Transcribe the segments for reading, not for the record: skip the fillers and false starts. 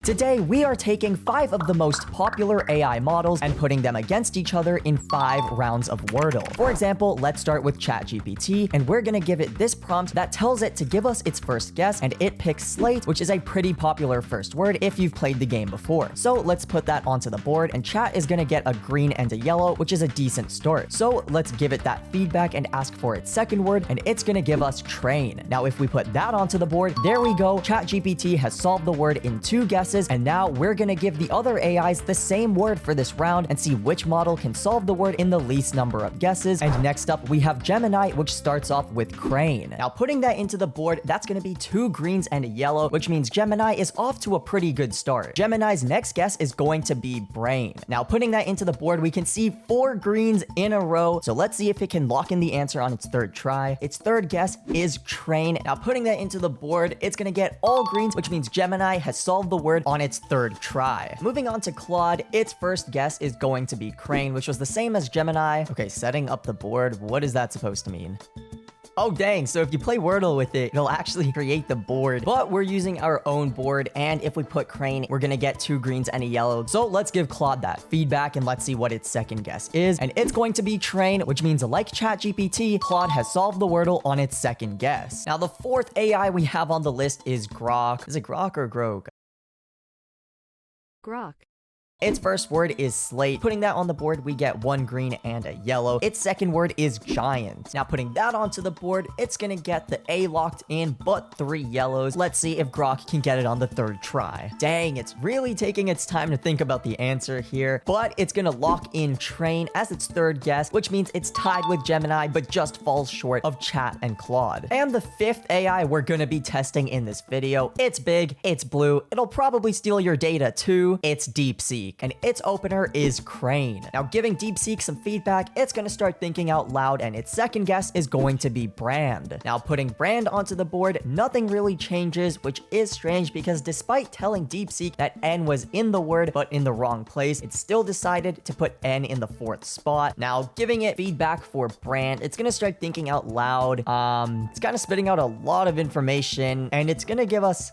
Today, we are taking 5 of the most popular AI models and putting them against each other in 5 rounds of Wordle. For example, let's start with ChatGPT, and we're gonna give it this prompt that tells it to give us its first guess, and it picks slate, which is a pretty popular first word if you've played the game before. So let's put that onto the board, and Chat is gonna get a green and a yellow, which is a decent start. So let's give it that feedback and ask for its second word, and it's gonna give us train. Now, if we put that onto the board, there we go. ChatGPT has solved the word in 2 guesses, and now we're gonna give the other AIs the same word for this round and see which model can solve the word in the least number of guesses. And next up, we have Gemini, which starts off with crane. Now, putting that into the board, that's gonna be 2 greens and a yellow, which means Gemini is off to a pretty good start. Gemini's next guess is going to be brain. Now, putting that into the board, we can see 4 greens in a row. So let's see if it can lock in the answer on its third try. Its third guess is train. Now, putting that into the board, it's gonna get all greens, which means Gemini has solved the word on its third try. Moving on to Claude, its first guess is going to be crane, which was the same as Gemini. Okay, setting up the board, what is that supposed to mean? Oh dang, so if you play Wordle with it, it'll actually create the board. But we're using our own board, and if we put crane, we're gonna get 2 greens and a yellow. So let's give Claude that feedback, and let's see what its second guess is. And it's going to be train, which means like ChatGPT, Claude has solved the Wordle on its second guess. Now, the 4th AI we have on the list is Grok. Is it Grok or Grok? Grok. Its first word is slate. Putting that on the board, we get 1 green and a yellow. Its second word is giant. Now, putting that onto the board, it's gonna get the A locked in, but 3 yellows. Let's see if Grok can get it on the third try. Dang, it's really taking its time to think about the answer here, but it's gonna lock in train as its third guess, which means it's tied with Gemini, but just falls short of Chat and Claude. And the 5th AI we're gonna be testing in this video, it's big, it's blue, it'll probably steal your data too. It's DeepSeek. And its opener is crane. Now, giving DeepSeek some feedback, it's gonna start thinking out loud, and its second guess is going to be brand. Now, putting brand onto the board, nothing really changes, which is strange because despite telling DeepSeek that N was in the word but in the wrong place, it still decided to put N in the 4th spot. Now, giving it feedback for brand, it's gonna start thinking out loud. It's kind of spitting out a lot of information, and it's gonna give us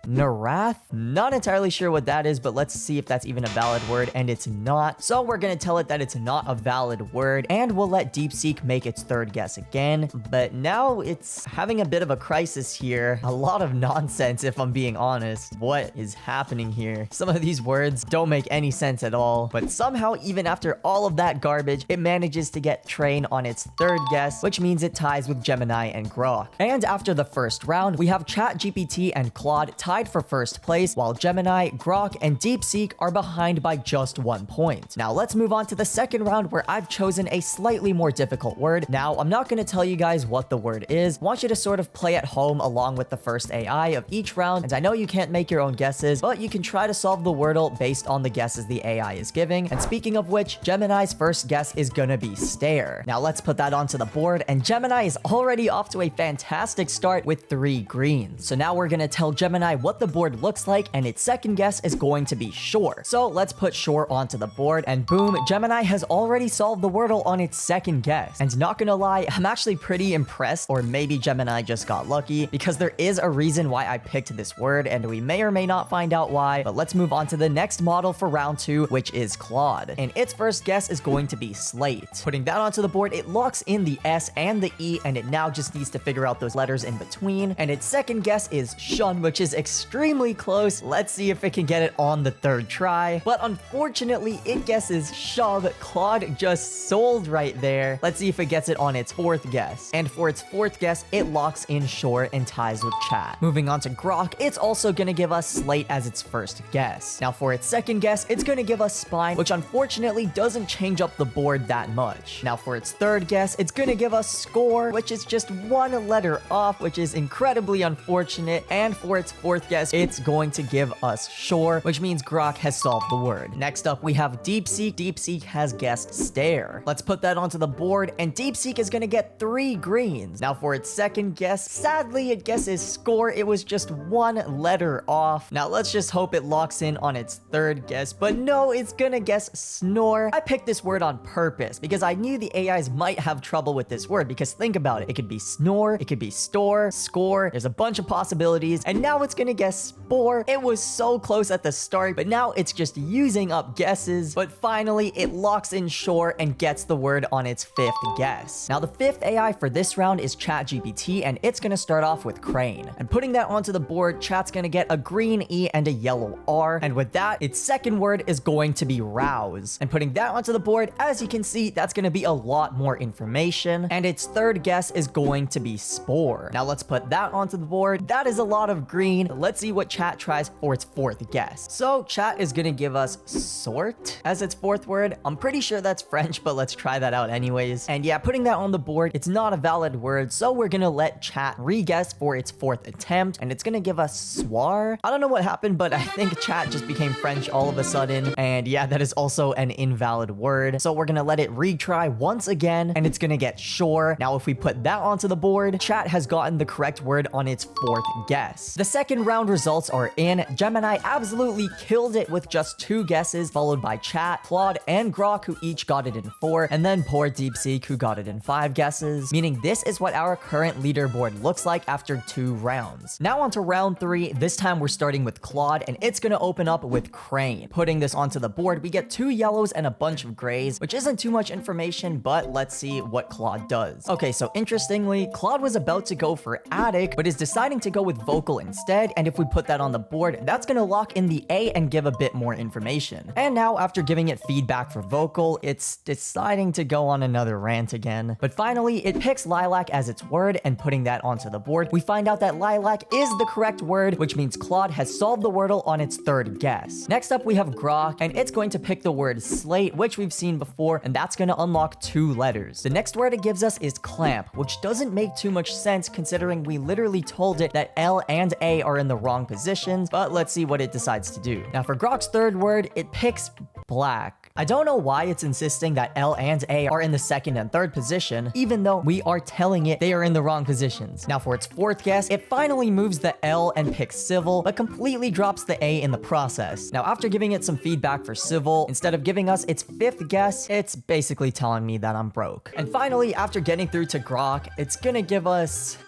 Narath? Not entirely sure what that is, but let's see if that's even a valid word, and it's not. So we're gonna tell it that it's not a valid word, and we'll let DeepSeek make its third guess again. But now it's having a bit of a crisis here. A lot of nonsense, if I'm being honest. What is happening here? Some of these words don't make any sense at all, but somehow, even after all of that garbage, it manages to get train on its third guess, which means it ties with Gemini and Grok. And after the first round, we have ChatGPT and Claude tied for first place, while Gemini, Grok, and DeepSeek are behind by just 1 point. Now let's move on to the second round, where I've chosen a slightly more difficult word. Now, I'm not going to tell you guys what the word is. I want you to sort of play at home along with the first AI of each round, and I know you can't make your own guesses, but you can try to solve the Wordle based on the guesses the AI is giving. And speaking of which, Gemini's first guess is gonna be stare. Now let's put that onto the board, and Gemini is already off to a fantastic start with 3 greens. So now we're gonna tell Gemini what the board looks like, and its second guess is going to be shore. So let's put shore onto the board, and boom, Gemini has already solved the Wordle on its second guess. And not gonna lie, I'm actually pretty impressed, or maybe Gemini just got lucky, because there is a reason why I picked this word, and we may or may not find out why. But let's move on to the next model for round 2, which is Claude. And its first guess is going to be slate. Putting that onto the board, it locks in the S and the E, and it now just needs to figure out those letters in between. And its second guess is shun, which is extremely close. Let's see if it can get it on the third try. But unfortunately, it guesses shove. Claude just sold right there. Let's see if it gets it on its 4th guess. And for its 4th guess, it locks in shore and ties with Chat. Moving on to Grok, it's also gonna give us slate as its first guess. Now for its second guess, it's gonna give us spine, which unfortunately doesn't change up the board that much. Now for its third guess, it's gonna give us score, which is just 1 letter off, which is incredibly unfortunate. And for its 4th guess, it's going to give us shore, which means Grok has solved the word. Next up, we have DeepSeek. DeepSeek has guessed stare. Let's put that onto the board, and DeepSeek is gonna get 3 greens. Now for its second guess, sadly it guesses score. It was just 1 letter off. Now let's just hope it locks in on its third guess, but no, it's gonna guess snore. I picked this word on purpose because I knew the AIs might have trouble with this word, because think about it. It could be snore, it could be store, score. There's a bunch of possibilities, and now it's gonna gonna guess spore. It was so close at the start, but now it's just using up guesses. But finally, it locks in shore and gets the word on its 5th guess. Now, the 5th AI for this round is ChatGPT, and it's gonna start off with crane. And putting that onto the board, Chat's gonna get a green E and a yellow R. And with that, its second word is going to be rouse. And putting that onto the board, as you can see, that's gonna be a lot more information. And its third guess is going to be spore. Now let's put that onto the board. That is a lot of green. Let's see what Chat tries for its 4th guess. So Chat is gonna give us sort as its 4th word. I'm pretty sure that's French, but let's try that out anyways. And yeah, putting that on the board, it's not a valid word, so we're gonna let Chat re-guess for its 4th attempt, and it's gonna give us soir. I don't know what happened, but I think Chat just became French all of a sudden. And yeah, that is also an invalid word. So we're gonna let it retry once again, and it's gonna get shore. Now, if we put that onto the board, Chat has gotten the correct word on its 4th guess. The second round results are in. Gemini absolutely killed it with just 2 guesses, followed by Chat, Claude, and Grok, who each got it in 4, and then poor DeepSeek, who got it in 5 guesses, meaning this is what our current leaderboard looks like after 2 rounds. Now onto round 3. This time we're starting with Claude, and it's gonna open up with crane. Putting this onto the board, we get 2 yellows and a bunch of grays, which isn't too much information, but let's see what Claude does. Okay, so interestingly, Claude was about to go for attic, but is deciding to go with vocal instead, and if we put that on the board, that's gonna lock in the A and give a bit more information. And now, after giving it feedback for vocal, it's deciding to go on another rant again. But finally, it picks lilac as its word, and putting that onto the board, we find out that lilac is the correct word, which means Claude has solved the Wordle on its 3rd guess. Next up, we have Grok, and it's going to pick the word slate, which we've seen before, and that's gonna unlock 2 letters. The next word it gives us is clamp, which doesn't make too much sense considering we literally told it that L and A are in the wrong positions, but let's see what it decides to do. Now for Grok's 3rd word, it picks black. I don't know why it's insisting that L and A are in the 2nd and 3rd position, even though we are telling it they are in the wrong positions. Now for its 4th guess, it finally moves the L and picks civil, but completely drops the A in the process. Now after giving it some feedback for civil, instead of giving us its 5th guess, it's basically telling me that I'm broke. And finally, after getting through to Grok, it's gonna give us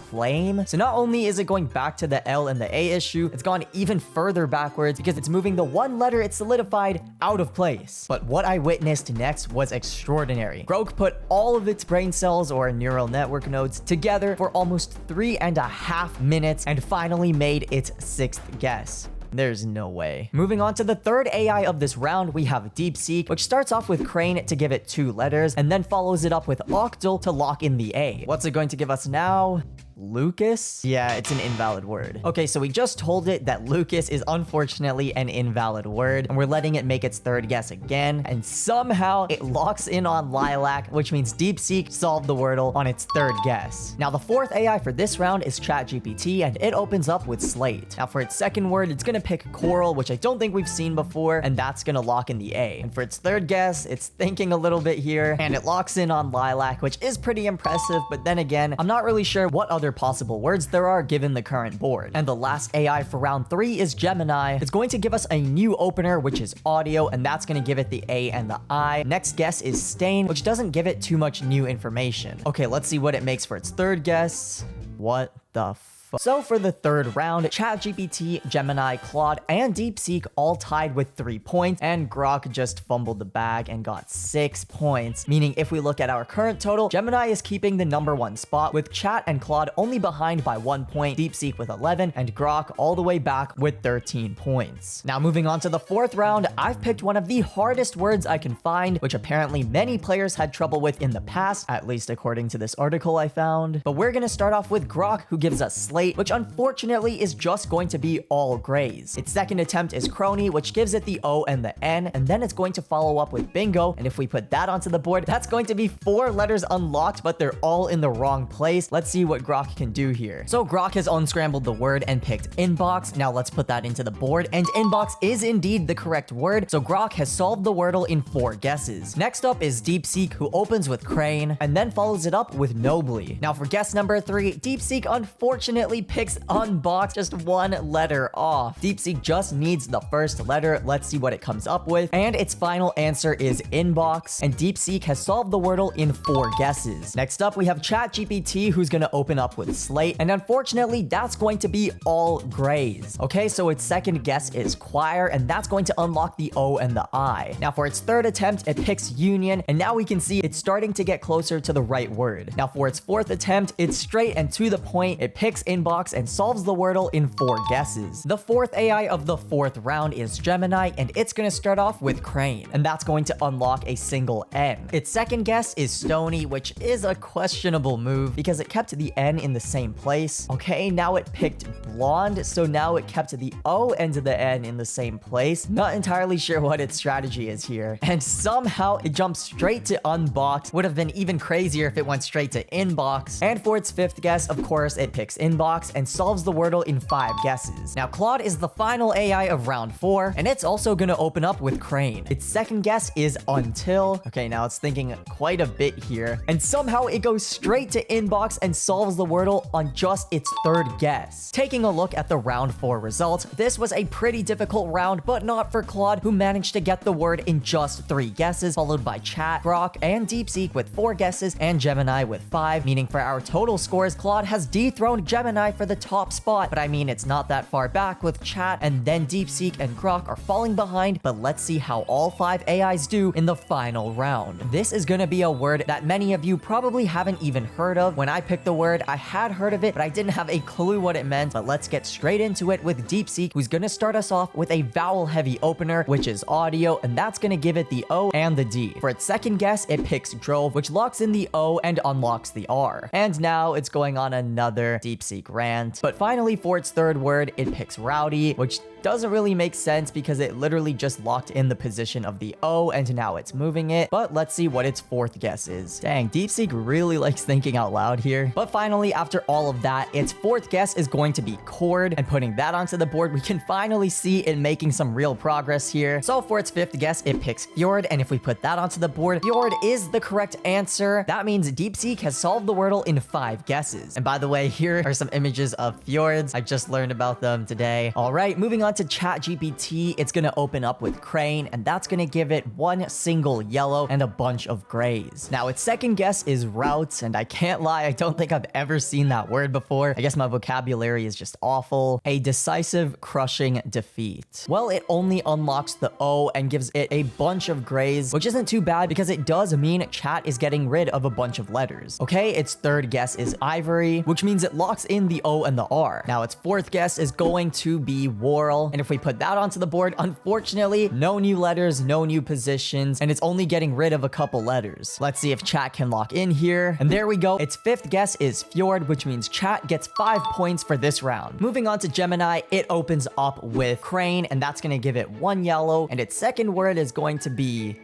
claim. So not only is it going back to the L and the A issue, it's gone even further backwards because it's moving the one letter it solidified out of place. But what I witnessed next was extraordinary. Grok put all of its brain cells or neural network nodes together for almost 3.5 minutes and finally made its 6th guess. There's no way. Moving on to the 3rd AI of this round, we have DeepSeek, which starts off with crane to give it 2 letters, and then follows it up with octal to lock in the A. What's it going to give us now? Lucas? Yeah, it's an invalid word. Okay, so we just told it that Lucas is unfortunately an invalid word, and we're letting it make its 3rd guess again, and somehow it locks in on lilac, which means DeepSeek solved the Wordle on its 3rd guess. Now, the 4th AI for this round is ChatGPT, and it opens up with slate. Now, for its 2nd word, it's gonna pick coral, which I don't think we've seen before, and that's gonna lock in the A. And for its 3rd guess, it's thinking a little bit here, and it locks in on lilac, which is pretty impressive, but then again, I'm not really sure what other possible words there are given the current board. And the last AI for round 3 is Gemini. It's going to give us a new opener, which is audio, and that's going to give it the A and the I. Next guess is stain, which doesn't give it too much new information. Okay, let's see what it makes for its 3rd guess. What the So for the 3rd round, ChatGPT, Gemini, Claude, and DeepSeek all tied with 3 points, and Grok just fumbled the bag and got 6 points, meaning if we look at our current total, Gemini is keeping the #1 spot, with Chat and Claude only behind by 1 point, DeepSeek with 11, and Grok all the way back with 13 points. Now moving on to the 4th round, I've picked one of the hardest words I can find, which apparently many players had trouble with in the past, at least according to this article I found. But we're gonna start off with Grok, who gives us slate, which unfortunately is just going to be all grays. Its 2nd attempt is crony, which gives it the O and the N, and then it's going to follow up with bingo, and if we put that onto the board, that's going to be 4 letters unlocked, but they're all in the wrong place. Let's see what Grok can do here. So Grok has unscrambled the word and picked inbox. Now let's put that into the board, and inbox is indeed the correct word, so Grok has solved the Wordle in 4 guesses. Next up is DeepSeek, who opens with crane, and then follows it up with nobly. Now for guess number 3, DeepSeek unfortunately unfortunately picks unbox, just one letter off. DeepSeek just needs the first letter. Let's see what it comes up with. And its final answer is inbox. And DeepSeek has solved the Wordle in 4 guesses. Next up, we have ChatGPT, who's gonna open up with slate. And unfortunately, that's going to be all grays. Okay, so its second guess is choir, and that's going to unlock the O and the I. Now for its third attempt, it picks union, and now we can see it's starting to get closer to the right word. Now for its fourth attempt, it's straight and to the point. It picks inbox and solves the Wordle in 4 guesses. The fourth AI of the fourth round is Gemini, and it's gonna start off with crane, and that's going to unlock a single N. Its second guess is stony, which is a questionable move because it kept the N in the same place. Okay, now it picked blonde, so now it kept the O and the N in the same place. Not entirely sure what its strategy is here. And somehow it jumps straight to unbox. Would have been even crazier if it went straight to inbox. And for its fifth guess, of course, it picks inbox and solves the Wordle in 5 guesses. Now Claude is the final AI of round 4, and it's also gonna open up with crane. Its second guess is until. Okay, now it's thinking quite a bit here. And somehow it goes straight to inbox and solves the Wordle on just its third guess. Taking a look at the round 4 results, this was a pretty difficult round, but not for Claude, who managed to get the word in just 3 guesses, followed by Chat, Grok, and DeepSeek with 4 guesses, and Gemini with 5, meaning for our total scores, Claude has dethroned Gemini for the top spot. But I mean, it's not that far back with Chat, and then DeepSeek and Grok are falling behind, but let's see how all 5 AIs do in the final round. This is gonna be a word that many of you probably haven't even heard of. When I picked the word, I had heard of it, but I didn't have a clue what it meant. But let's get straight into it with DeepSeek, who's gonna start us off with a vowel-heavy opener, which is audio, and that's gonna give it the O and the D. For its second guess, it picks drove, which locks in the O and unlocks the R. And now it's going on another DeepSeek rant. But finally, for its third word, it picks rowdy, which doesn't really make sense because it literally just locked in the position of the O and now it's moving it. But let's see what its fourth guess is. Dang, DeepSeek really likes thinking out loud here. But finally, after all of that, its fourth guess is going to be chord, and putting that onto the board, we can finally see it making some real progress here. So for its fifth guess, it picks fjord, and if we put that onto the board, fjord is the correct answer. That means DeepSeek has solved the Wordle in 5 guesses. And by the way, here are some images of fjords. I just learned about them today. All right, moving on to ChatGPT, it's gonna open up with crane, and that's gonna give it 1 single yellow and a bunch of grays. Now its second guess is route, and I can't lie, I don't think I've ever seen that word before. I guess my vocabulary is just awful. A decisive, crushing defeat. Well, it only unlocks the O and gives it a bunch of grays, which isn't too bad because it does mean Chat is getting rid of a bunch of letters. Okay, its third guess is ivory, which means it locks in the O and the R. Now its fourth guess is going to be whorl, and if we put that onto the board, unfortunately, no new letters, no new positions, and it's only getting rid of a couple letters. Let's see if Chat can lock in here. And there we go. Its fifth guess is fjord, which means Chat gets 5 points for this round. Moving on to Gemini, it opens up with crane, and that's gonna give it 1 yellow, and its second word is going to be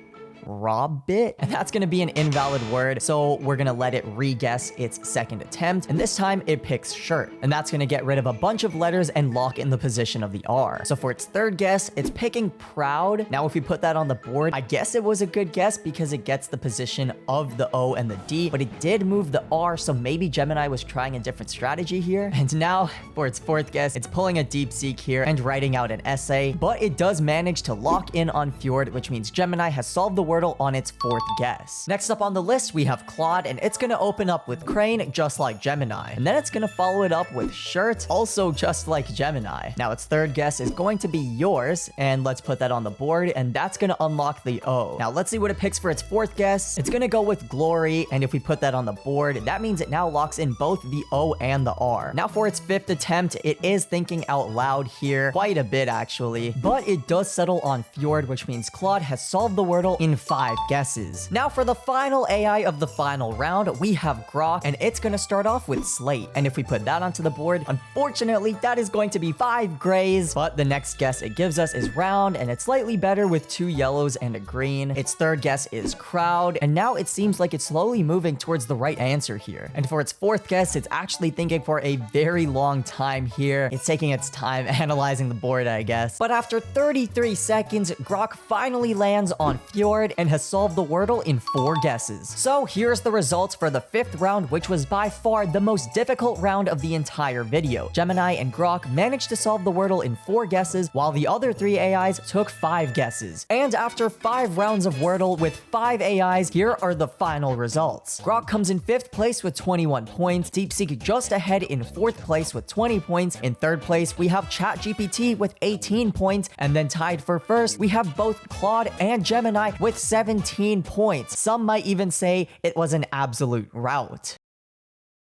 robbit, and that's gonna be an invalid word, so we're gonna let it re-guess its second attempt, and this time it picks shirt, and that's gonna get rid of a bunch of letters and lock in the position of the R. So for its third guess, it's picking proud. Now if we put that on the board, I guess it was a good guess because it gets the position of the O and the D, but it did move the R, so maybe Gemini was trying a different strategy here. And now for its fourth guess, it's pulling a DeepSeek here and writing out an essay, but it does manage to lock in on fjord, which means Gemini has solved the Wordle on its fourth guess. Next up on the list, we have Claude, and it's gonna open up with crane, just like Gemini. And then it's gonna follow it up with shirt, also just like Gemini. Now its third guess is going to be yours, and let's put that on the board, and that's gonna unlock the O. Now let's see what it picks for its fourth guess. It's gonna go with glory, and if we put that on the board, that means it now locks in both the O and the R. Now for its fifth attempt, it is thinking out loud here, quite a bit actually, but it does settle on fjord, which means Claude has solved the Wordle in 5 guesses. Now for the final AI of the final round, we have Grok, and it's gonna start off with slate. And if we put that onto the board, unfortunately, that is going to be 5 grays, but the next guess it gives us is round, and it's slightly better with 2 yellows and a green. Its third guess is crowd, and now it seems like it's slowly moving towards the right answer here. And for its fourth guess, it's actually thinking for a very long time here. It's taking its time analyzing the board, I guess. But after 33 seconds, Grok finally lands on fjord, board and has solved the Wordle in 4 guesses. So here's the results for the 5th round, which was by far the most difficult round of the entire video. Gemini and Grok managed to solve the Wordle in 4 guesses, while the other 3 AIs took 5 guesses. And after 5 rounds of Wordle with 5 AIs, here are the final results. Grok comes in 5th place with 21 points, DeepSeek just ahead in 4th place with 20 points. In 3rd place, we have ChatGPT with 18 points, and then tied for 1st, we have both Claude and Gemini with 17 points. Some might even say it was an absolute rout.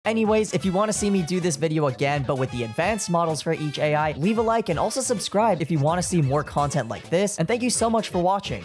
Anyways, if you want to see me do this video again, but with the advanced models for each AI, leave a like and also subscribe if you want to see more content like this, and thank you so much for watching.